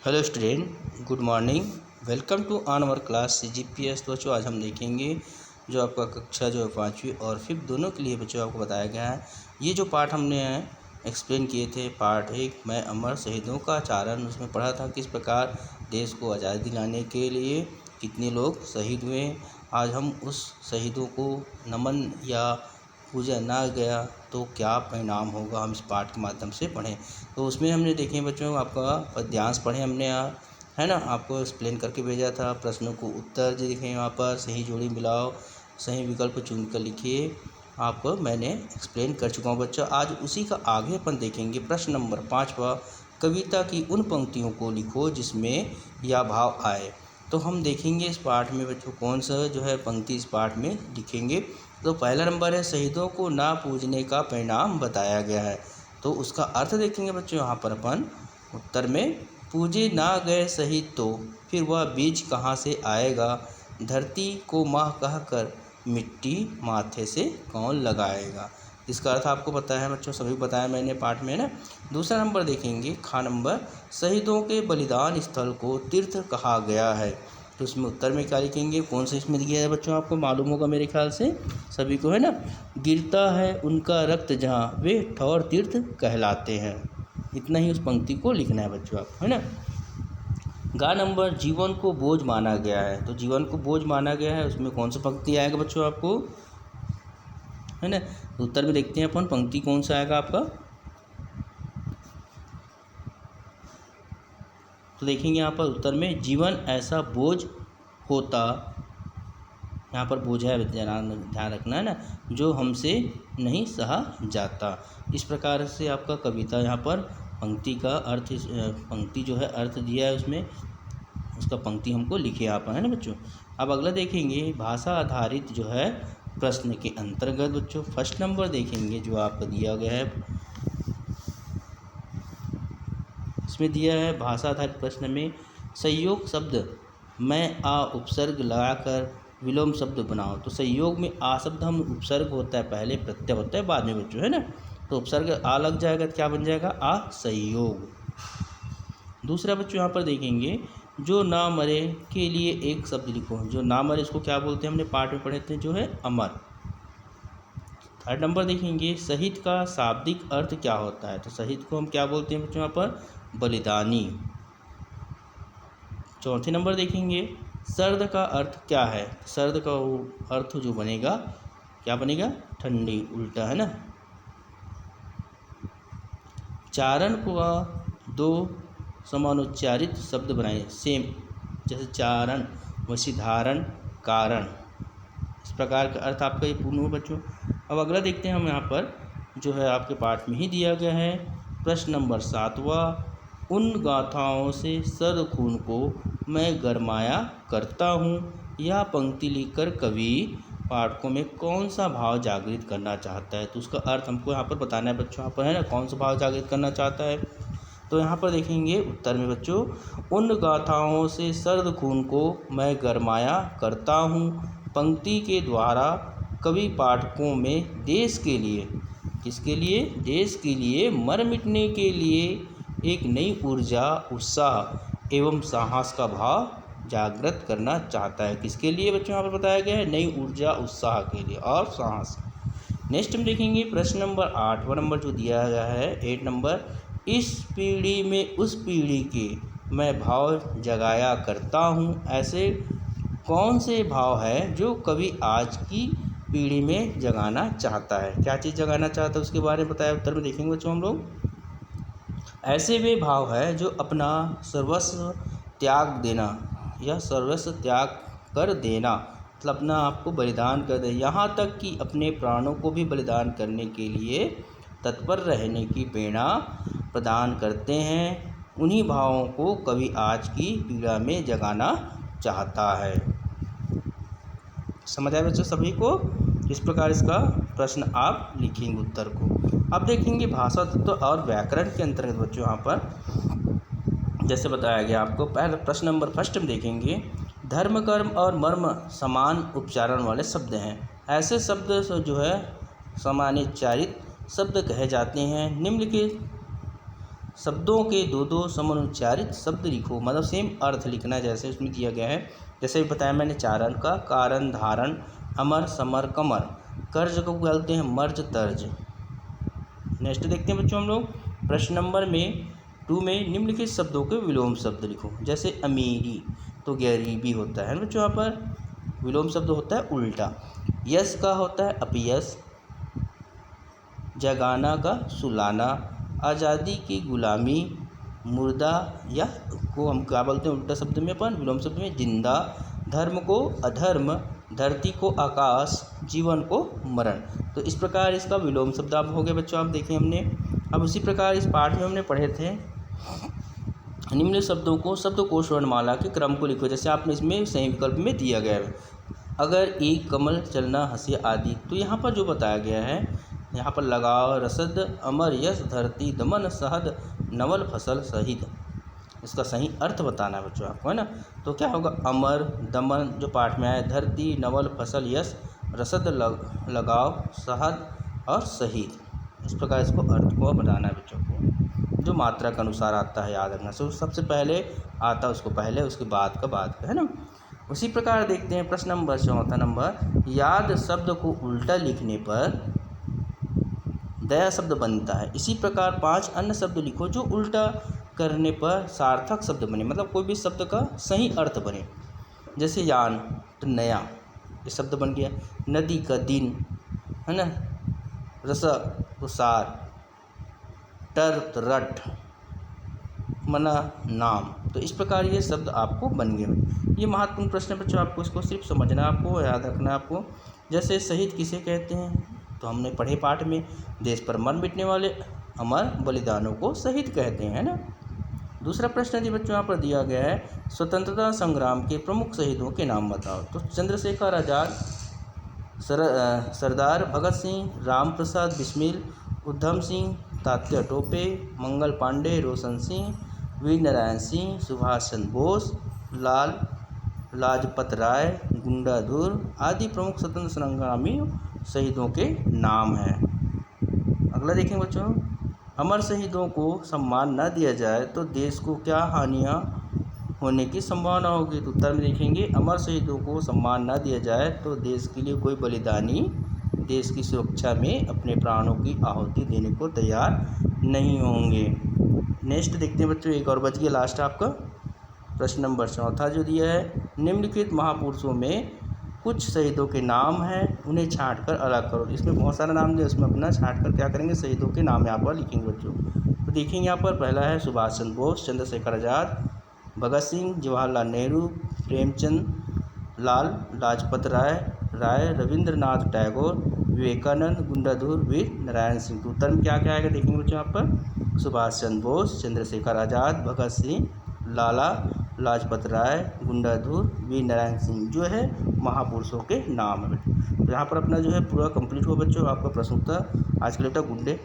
Hello student, good morning. Welcome to on our class CGPS। तो बच्चों आज हम देखेंगे जो आपका कक्षा जो है 5वीं और 5th दोनों के लिए बच्चों आपको बताया गया है। ये जो पाठ हमने एक्सप्लेन किए थे, पार्ट 1 मैं अमर शहीदों का चारण, उसमें पढ़ा था किस प्रकार देश को आज़ादी दिलाने के लिए कितने लोग शहीद हुए। आज हम उस शहीदों को नमन या पूजा ना गया तो क्या परिणाम होगा, हम इस पाठ के माध्यम से पढ़ें। तो उसमें हमने देखें बच्चों आपका पद्यांश पढ़े हमने है ना, आपको एक्सप्लेन करके भेजा था। प्रश्नों को उत्तर जो देखें यहाँ पर सही जोड़ी मिलाओ, सही विकल्प चुन कर लिखिए, आपको मैंने एक्सप्लेन कर चुका हूँ बच्चों। आज उसी का आगे अपन देखेंगे। प्रश्न नंबर 5वां, कविता की उन पंक्तियों को लिखो जिसमें यह भाव आए। तो हम देखेंगे इस पाठ में बच्चों कौन सा जो है पंक्ति इस पाठ में लिखेंगे। तो पहला नंबर है शहीदों को ना पूजने का परिणाम बताया गया है। तो उसका अर्थ देखेंगे बच्चों यहाँ पर अपन उत्तर में, पूजे ना गए शहीद तो फिर वह बीज कहाँ से आएगा, धरती को माँ कहकर मिट्टी माथे से कौन लगाएगा। इसका अर्थ आपको पता है बच्चों, सभी बताया मैंने पाठ में ना। दूसरा नंबर देखेंगे खा नंबर, शहीदों के बलिदान स्थल को तीर्थ कहा गया है। तो इसमें उत्तर में क्या लिखेंगे, कौन सा इसमें दिया है बच्चों आपको मालूम होगा मेरे ख्याल से सभी को, है ना। गिरता है उनका रक्त जहाँ वे ठौर तीर्थ कहलाते हैं। इतना ही उस पंक्ति को लिखना है बच्चों आपको, है ना। गा नंबर, जीवन को बोझ माना गया है। तो जीवन को बोझ माना गया है, उसमें कौन सा पंक्ति आएगा बच्चों आपको, है ना। तो उत्तर में देखते हैं अपन पंक्ति कौन सा आएगा आपका। तो देखेंगे यहाँ पर उत्तर में, जीवन ऐसा बोझ होता, यहाँ पर बोझ है ध्यान रखना है ना, जो हमसे नहीं सहा जाता। इस प्रकार से आपका कविता यहाँ पर पंक्ति का अर्थ, पंक्ति जो है अर्थ दिया है उसमें, उसका पंक्ति हमको लिखे यहाँ पर, है ना बच्चों। अब अगला देखेंगे भाषा आधारित जो है प्रश्न के अंतर्गत बच्चों फर्स्ट नंबर देखेंगे जो आपको दिया गया है। इसमें दिया है भाषा आधारित प्रश्न में संयोग शब्द में आ उपसर्ग लगाकर विलोम शब्द बनाओ। तो संयोग में आ शब्द हम उपसर्ग होता है पहले, प्रत्यय होता है बाद में बच्चों, है ना। तो उपसर्ग आ लग जाएगा तो क्या बन जाएगा, आ संयोग। दूसरा बच्चों यहाँ पर देखेंगे जो ना मरे के लिए एक शब्द लिखो। जो ना मरे इसको क्या बोलते हैं, हमने पाठ में पढ़े थे, जो है अमर। थर्ड नंबर देखेंगे शहीद का शाब्दिक अर्थ क्या होता है। तो शहीद को हम क्या बोलते हैं बच्चों यहाँ पर, बलिदानी। चौथे नंबर देखेंगे सर्द का अर्थ क्या है। सर्द का अर्थ जो बनेगा क्या बनेगा, ठंडी, उल्टा, है ना। चारण को दो समानुच्चारित शब्द बनाए, सेम जैसे चारण वैसे धारण कारण। इस प्रकार का अर्थ आपका ये पूर्ण हुआ बच्चों। अब अगला देखते हैं हम यहाँ पर जो है आपके पाठ में ही दिया गया है। प्रश्न नंबर 7वां, उन गाथाओं से सर्द खून को मैं गरमाया करता हूँ। यह पंक्ति लिखकर कवि पाठकों में कौन सा भाव जागृत करना चाहता है। तो उसका अर्थ हमको यहाँ पर बताना है बच्चों, यहाँ पर है ना, कौन सा भाव जागृत करना चाहता है। तो यहाँ पर देखेंगे उत्तर में बच्चों, उन गाथाओं से सर्द खून को मैं गरमाया करता हूँ। पंक्ति के द्वारा कवि पाठकों में देश के लिए, किसके लिए, देश के लिए मर मिटने के लिए एक नई ऊर्जा, उत्साह एवं साहस का भाव जागृत करना चाहता है। किसके लिए बच्चों यहाँ पर बताया गया है, नई ऊर्जा, उत्साह के लिए और साहस। नेक्स्ट हम देखेंगे प्रश्न नंबर 8वां नंबर जो दिया गया है 8 नंबर, इस पीढ़ी में उस पीढ़ी के मैं भाव जगाया करता हूँ। ऐसे कौन से भाव है जो कवि आज की पीढ़ी में जगाना चाहता है। क्या चीज़ जगाना चाहता है उसके बारे में बताया, उत्तर में देखेंगे बच्चों हम लोग। ऐसे वे भाव है जो अपना सर्वस्व त्याग देना या सर्वस्व त्याग कर देना, मतलब अपना आपको बलिदान कर दे, यहाँ तक कि अपने प्राणों को भी बलिदान करने के लिए तत्पर रहने की प्रेरणा प्रदान करते हैं। उन्हीं भावों को कवि आज की पीढ़ा में जगाना चाहता है। समझ आया बच्चों सभी को। इस प्रकार इसका प्रश्न आप लिखेंगे उत्तर को। अब देखेंगे भाषा तत्व और व्याकरण के अंतर्गत बच्चों यहाँ पर जैसे बताया गया आपको। पहले प्रश्न नंबर फर्स्ट में देखेंगे धर्म, कर्म और मर्म समान उच्चारण वाले शब्द हैं। ऐसे शब्द जो है समानुच्चारित शब्द कहे जाते हैं। निम्नलिखित शब्दों के दो दो समनुच्चारित शब्द लिखो, मतलब सेम अर्थ लिखना है जैसे उसमें दिया गया है। जैसे बताया मैंने चारण का, कारण धारण, अमर समर कमर, कर्ज को बोलते हैं मर्ज तर्ज। नेक्स्ट देखते हैं बच्चों हम लोग प्रश्न नंबर 2 में निम्नलिखित शब्दों के विलोम शब्द लिखो। जैसे अमीरी तो गरीबी होता है बच्चों, यहाँ पर विलोम शब्द होता है उल्टा। यश का होता है अपयश, जगाना का सुलाना, आज़ादी की गुलामी, मुर्दा या को हम क्या बोलते हैं उल्टा शब्द में अपन विलोम शब्द में जिंदा, धर्म को अधर्म, धरती को आकाश, जीवन को मरण। तो इस प्रकार इसका विलोम शब्द आप हो गए बच्चों, आप देखें हमने। अब उसी प्रकार इस पाठ में हमने पढ़े थे निम्न शब्दों को शब्दकोश वर्णमाला के क्रम को लिखो। जैसे आपने इसमें सही विकल्प में दिया गया है, अगर एक कमल चलना हंसे आदि। तो यहाँ पर जो बताया गया है, यहाँ पर लगाव रसद, अमर यश, धरती दमन, सहद नवल फसल शहीद, इसका सही अर्थ बताना है बच्चों आपको, है ना। तो क्या होगा, अमर दमन जो पाठ में आया, धरती नवल फसल यश, रसद लगाव, सहद और शहीद। इस प्रकार इसको अर्थ को बताना है बच्चों को, जो मात्रा के अनुसार आता है याद रखना। सबसे पहले आता है उसको पहले, उसके बाद का, है ना। उसी प्रकार देखते हैं प्रश्न नंबर 4 नंबर, याद शब्द को उल्टा लिखने पर दया शब्द बनता है। इसी प्रकार 5 अन्य शब्द लिखो जो उल्टा करने पर सार्थक शब्द बने, मतलब कोई भी शब्द का सही अर्थ बने। जैसे यान तो नया, ये शब्द बन गया। नदी का दिन, है ना। रस तो सार, टर तो रट, मना नाम। तो इस प्रकार ये शब्द आपको बन गए। ये महत्वपूर्ण प्रश्न है बच्चों, आपको इसको सिर्फ समझना, आपको याद रखना आपको। जैसे शहीद किसे कहते हैं, तो हमने पढ़े पाठ में, देश पर मर मिटने वाले अमर बलिदानों को शहीद कहते हैं, है ना। दूसरा प्रश्न यदि बच्चों यहाँ पर दिया गया है, स्वतंत्रता संग्राम के प्रमुख शहीदों के नाम बताओ। तो चंद्रशेखर आज़ाद, सरदार भगत सिंह, राम प्रसाद बिस्मिल, उधम सिंह, तात्या टोपे, मंगल पांडे, रोशन सिंह, वीर नारायण सिंह, सुभाष चंद्र बोस, लाल लाजपत राय, गुंडाधुर आदि प्रमुख स्वतंत्र संग्रामी शहीदों के नाम हैं। अगला देखें बच्चों, अमर शहीदों को सम्मान न दिया जाए तो देश को क्या हानियाँ होने की संभावना होगी। तो उत्तर में देखेंगे, अमर शहीदों को सम्मान न दिया जाए तो देश के लिए कोई बलिदानी देश की सुरक्षा में अपने प्राणों की आहुति देने को तैयार नहीं होंगे। नेक्स्ट देखते हैं बच्चों, एक और बच गया लास्ट आपका प्रश्न नंबर 4 जो दिया है, निम्नलिखित महापुरुषों में कुछ शहीदों के नाम हैं, उन्हें छांट कर अलग करो। इसमें बहुत सारा नाम दिया, उसमें अपना छांट कर क्या करेंगे, शहीदों के नाम यहाँ पर लिखेंगे बच्चों। तो देखेंगे यहाँ पर पहला है सुभाष चंद्र बोस, चंद्रशेखर आज़ाद, भगत सिंह, जवाहरलाल नेहरू, प्रेमचंद, लाल लाजपत राय, रविंद्रनाथ टैगोर, विवेकानंद, गुंडाधुर, वीर नारायण सिंह। तो उत्तर में क्या क्या आएगा देखेंगे बच्चों यहाँ पर, सुभाष चंद्र बोस, चंद्रशेखर आज़ाद, भगत सिंह, लाला लाजपत राय, गुंडाधुर, वीर नारायण सिंह जो है महापुरुषों के नाम है। तो यहाँ पर अपना जो है पूरा कंप्लीट हुआ बच्चों आपका प्रश्न उत्तर। आज के लिए गुड डे।